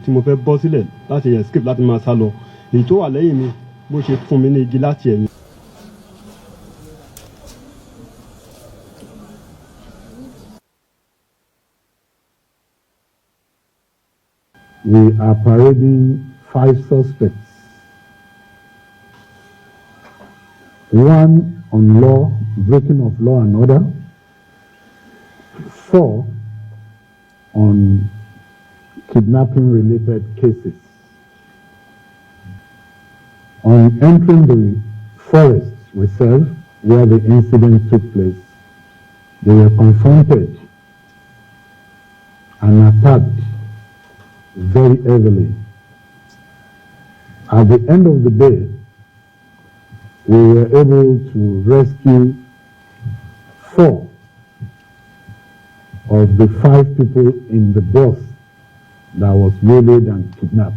tí mo fẹ́ bọ́ sílẹ̀ láti escape láti máa sá lọ èyí tó wà lẹ́yìn mi bó ṣe fún mi ní igi láti ẹ̀yìn. We are parading 5 suspects. 1 on law, breaking of law and order. 4 on kidnapping related cases. On entering the forest reserve where the incident took place, they were confronted and attacked very heavily. At the end of the day, we were able to rescue 4 of the 5 people in the bus that was waylaid and kidnapped.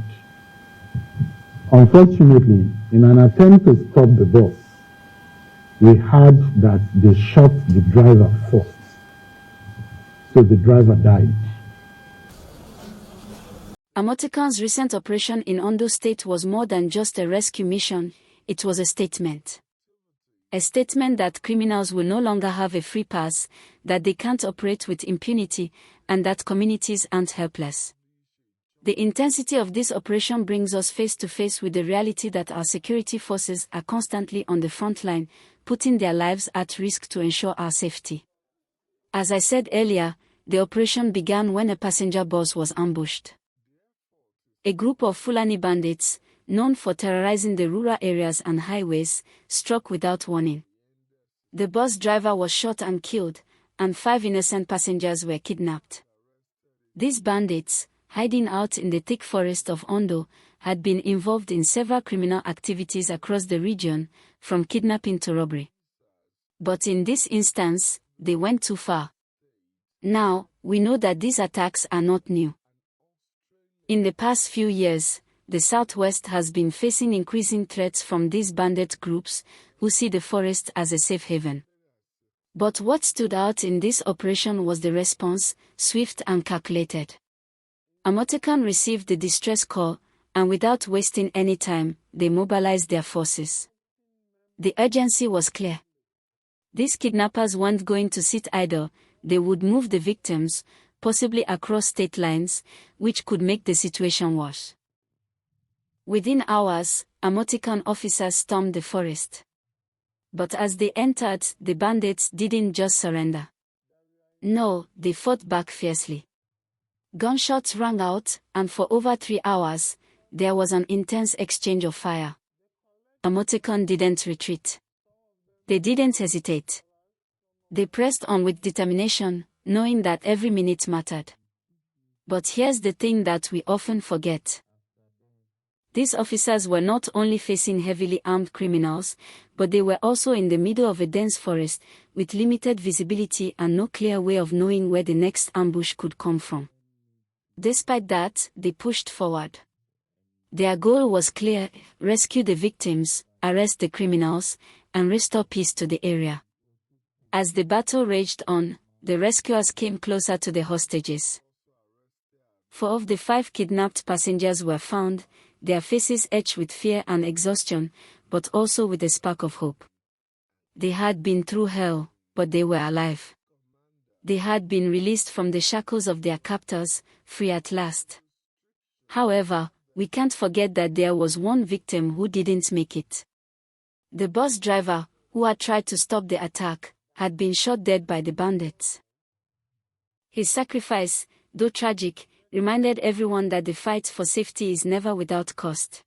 Unfortunately, in an attempt to stop the bus, we heard that they shot the driver first. So the driver died. Amotekun's recent operation in Ondo State was more than just a rescue mission, it was a statement. A statement that criminals will no longer have a free pass, that they can't operate with impunity, and that communities aren't helpless. The intensity of this operation brings us face to face with the reality that our security forces are constantly on the front line, putting their lives at risk to ensure our safety. As I said earlier, the operation began when a passenger bus was ambushed. A group of Fulani bandits, known for terrorizing the rural areas and highways, struck without warning. The bus driver was shot and killed, and 5 innocent passengers were kidnapped. These bandits, hiding out in the thick forest of Ondo, had been involved in several criminal activities across the region, from kidnapping to robbery. But in this instance, they went too far. Now, we know that these attacks are not new. In the past few years, the Southwest has been facing increasing threats from these bandit groups, who see the forest as a safe haven. But what stood out in this operation was the response, swift and calculated. Amotekun received the distress call, and without wasting any time, they mobilized their forces. The urgency was clear. These kidnappers weren't going to sit idle, they would move the victims, possibly across state lines, which could make the situation worse. Within hours, Amotekun officers stormed the forest. But as they entered, the bandits didn't just surrender. No, they fought back fiercely. Gunshots rang out, and for over 3 hours, there was an intense exchange of fire. Amotekun didn't retreat. They didn't hesitate. They pressed on with determination, knowing that every minute mattered. But here's the thing that we often forget. These officers were not only facing heavily armed criminals, but they were also in the middle of a dense forest, with limited visibility and no clear way of knowing where the next ambush could come from. Despite that, they pushed forward. Their goal was clear: rescue the victims, arrest the criminals, and restore peace to the area. As the battle raged on, the rescuers came closer to the hostages. 4 of the 5 kidnapped passengers were found, their faces etched with fear and exhaustion, but also with a spark of hope. They had been through hell, but they were alive. They had been released from the shackles of their captors, free at last. However, we can't forget that there was one victim who didn't make it. The bus driver, who had tried to stop the attack, had been shot dead by the bandits. His sacrifice, though tragic, reminded everyone that the fight for safety is never without cost.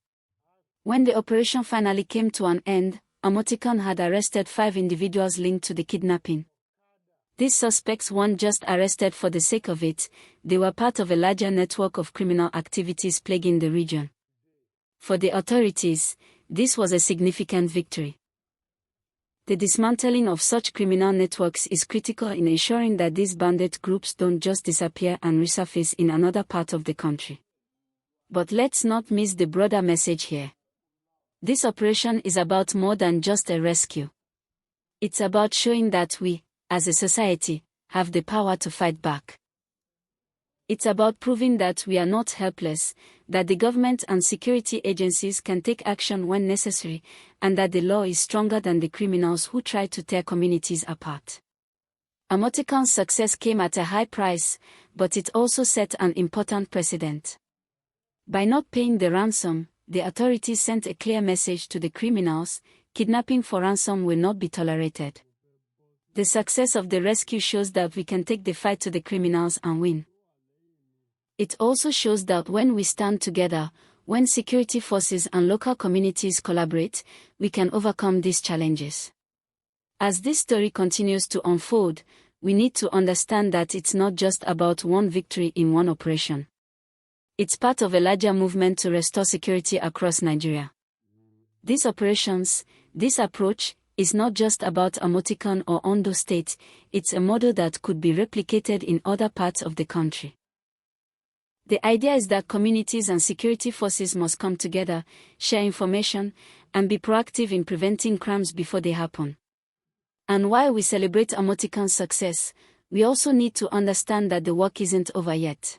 When the operation finally came to an end, Amotekun had arrested 5 individuals linked to the kidnapping. These suspects weren't just arrested for the sake of it, they were part of a larger network of criminal activities plaguing the region. For the authorities, this was a significant victory. The dismantling of such criminal networks is critical in ensuring that these bandit groups don't just disappear and resurface in another part of the country. But let's not miss the broader message here. This operation is about more than just a rescue. It's about showing that we, as a society, have the power to fight back. It's about proving that we are not helpless, that the government and security agencies can take action when necessary, and that the law is stronger than the criminals who try to tear communities apart. Amotekun's success came at a high price, but it also set an important precedent. By not paying the ransom, the authorities sent a clear message to the criminals: kidnapping for ransom will not be tolerated. The success of the rescue shows that we can take the fight to the criminals and win. It also shows that when we stand together, when security forces and local communities collaborate, we can overcome these challenges. As this story continues to unfold, we need to understand that it's not just about one victory in one operation. It's part of a larger movement to restore security across Nigeria. These operations, this approach, is not just about Amotekun or Ondo State, it's a model that could be replicated in other parts of the country. The idea is that communities and security forces must come together, share information, and be proactive in preventing crimes before they happen. And while we celebrate Amotekun's success, we also need to understand that the work isn't over yet.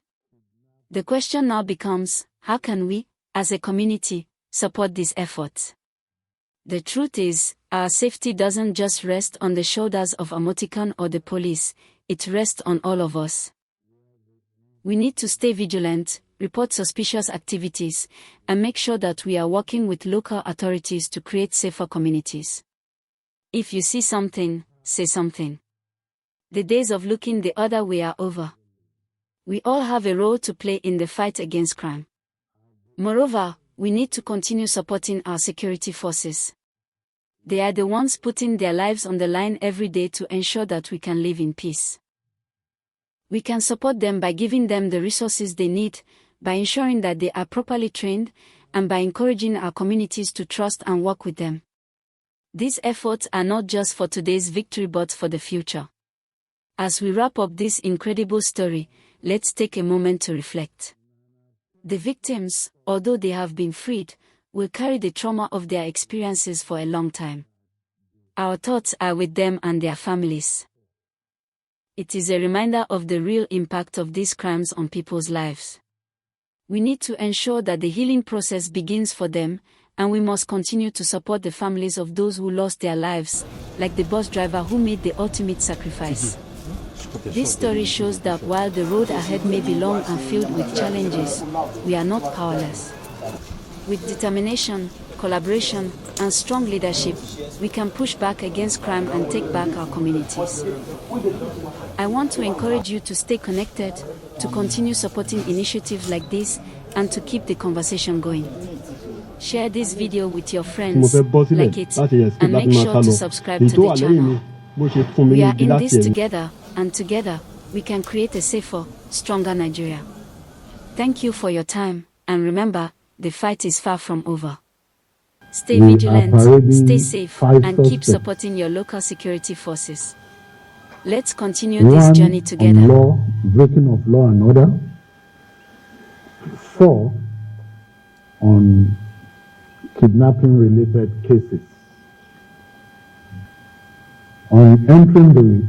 The question now becomes, how can we, as a community, support these efforts? The truth is, our safety doesn't just rest on the shoulders of Amotekun or the police, it rests on all of us. We need to stay vigilant, report suspicious activities, and make sure that we are working with local authorities to create safer communities. If you see something, say something. The days of looking the other way are over. We all have a role to play in the fight against crime. Moreover, we need to continue supporting our security forces. They are the ones putting their lives on the line every day to ensure that we can live in peace. We can support them by giving them the resources they need, by ensuring that they are properly trained, and by encouraging our communities to trust and work with them. These efforts are not just for today's victory but for the future. As we wrap up this incredible story, let's take a moment to reflect. The victims, although they have been freed, will carry the trauma of their experiences for a long time. Our thoughts are with them and their families. It is a reminder of the real impact of these crimes on people's lives. We need to ensure that the healing process begins for them, and we must continue to support the families of those who lost their lives, like the bus driver who made the ultimate sacrifice. This story shows that while the road ahead may be long and filled with challenges, we are not powerless. With determination, collaboration, and strong leadership, we can push back against crime and take back our communities. I want to encourage you to stay connected, to continue supporting initiatives like this, and to keep the conversation going. Share this video with your friends, like it, and make sure to subscribe to the channel. We are in this together, and together, we can create a safer, stronger Nigeria. Thank you for your time, and remember, the fight is far from over. Stay vigilant, stay safe, and keep supporting your local security forces. Let's continue this journey together. 1, breaking of law and order. 4, on kidnapping related cases. On entering the